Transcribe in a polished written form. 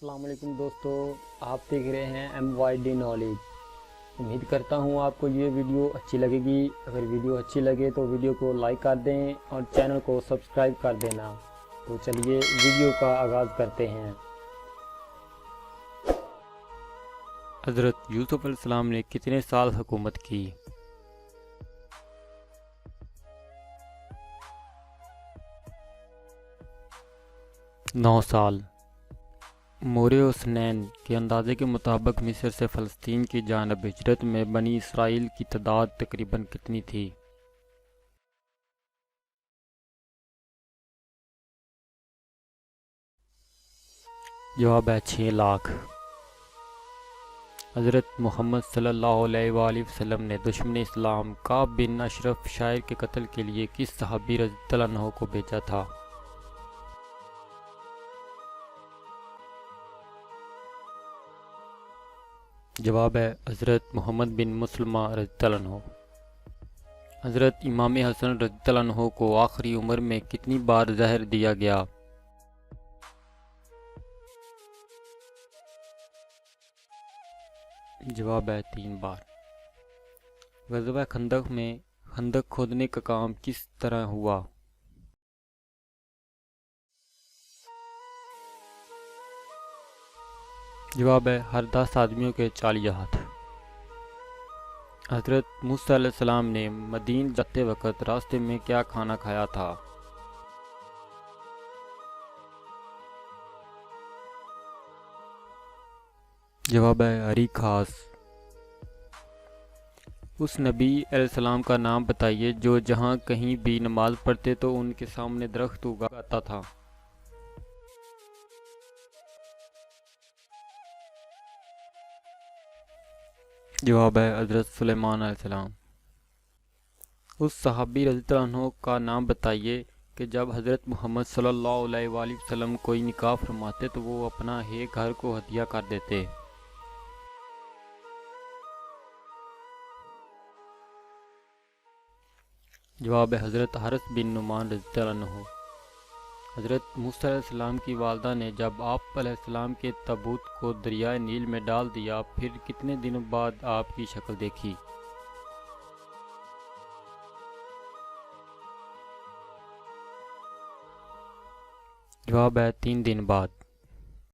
السلام علیکم دوستو، آپ دیکھ رہے ہیں MYD نالج۔ امید کرتا ہوں آپ کو یہ ویڈیو اچھی لگے گی۔ اگر ویڈیو اچھی لگے تو ویڈیو کو لائک کر دیں اور چینل کو سبسکرائب کر دینا۔ تو چلیے ویڈیو کا آغاز کرتے ہیں۔ حضرت یوسف علیہ السلام نے کتنے سال حکومت کی؟ 9 سال۔ مورے حسنین کے اندازے کے مطابق مصر سے فلسطین کی جانب ہجرت میں بنی اسرائیل کی تعداد تقریباً کتنی تھی؟ جواب ہے 6 لاکھ۔ حضرت محمد صلی اللہ علیہ وآلہ وسلم نے دشمن اسلام کعب بن اشرف شاعر کے قتل کے لیے کس صحابی رضی اللہ عنہ کو بھیجا تھا؟ جواب ہے حضرت محمد بن مسلمہ رضی اللہ عنہ۔ حضرت امام حسن رضی اللہ عنہ کو آخری عمر میں کتنی بار زہر دیا گیا؟ جواب ہے 3 بار۔ غزوہ خندق میں خندق کھودنے کا کام کس طرح ہوا؟ جواب ہے ہر 10 آدمیوں کے 40 ہاتھ۔ حضرت موسیٰ علیہ السلام نے مدین جاتے وقت راستے میں کیا کھانا کھایا تھا؟ جواب ہے ہری گھاس۔ اس نبی علیہ السلام کا نام بتائیے جو جہاں کہیں بھی نماز پڑھتے تو ان کے سامنے درخت اگاتا تھا۔ جواب ہے حضرت سلیمان علیہ السلام۔ اس صحابی رضی اللہ عنہ کا نام بتائیے کہ جب حضرت محمد صلی اللہ علیہ وآلہ وسلم کوئی نکاح فرماتے تو وہ اپنا ایک گھر کو ہدیہ کر دیتے۔ جواب ہے حضرت حارث بن نعمان رضی اللہ عنہ۔ حضرت موسیٰ علیہ السلام کی والدہ نے جب آپ علیہ السلام کے تابوت کو دریائے نیل میں ڈال دیا پھر کتنے دنوں بعد آپ کی شکل دیکھی؟ جواب ہے 3 دن بعد۔